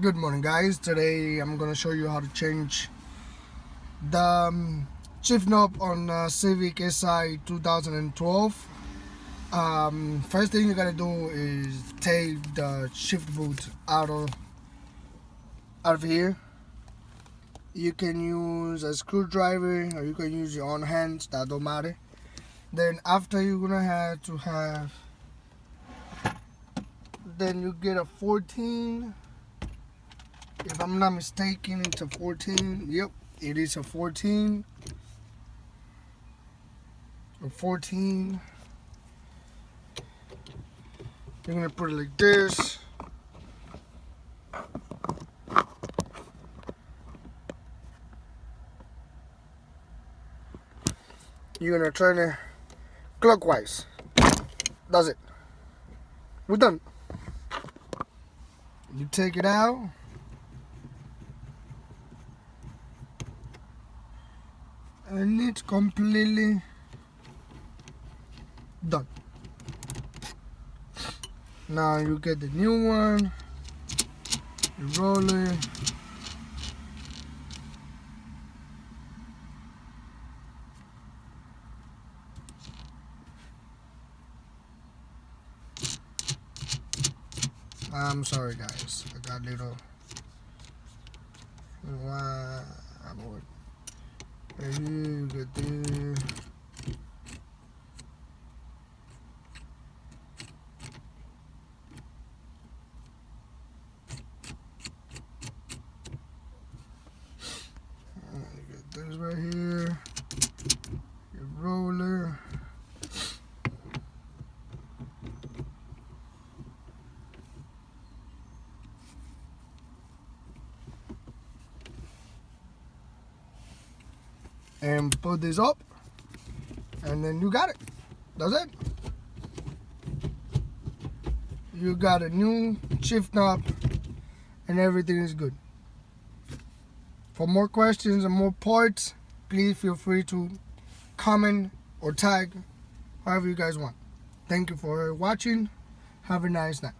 Good morning, guys. Today I'm gonna show you how to change the shift knob on Civic Si 2012. First thing you gotta do is take the shift boot out of here. You can use a screwdriver or you can use your own hands, that don't matter. Then after you're gonna then you get a 14. If I'm not mistaken, it's a 14. Yep, it is a 14. A 14. You're gonna put it like this. You're gonna turn it clockwise. That's it. We're done. You take it out. And it's completely done. Now you get the new one, you roll it, I'm sorry guys, I got little right here you get this. You get this right here, your roller. And put this up, and then you got it. That's it. You got a new shift knob, and everything is good. For more questions and more parts, please feel free to comment or tag, however you guys want. Thank you for watching. Have a nice night.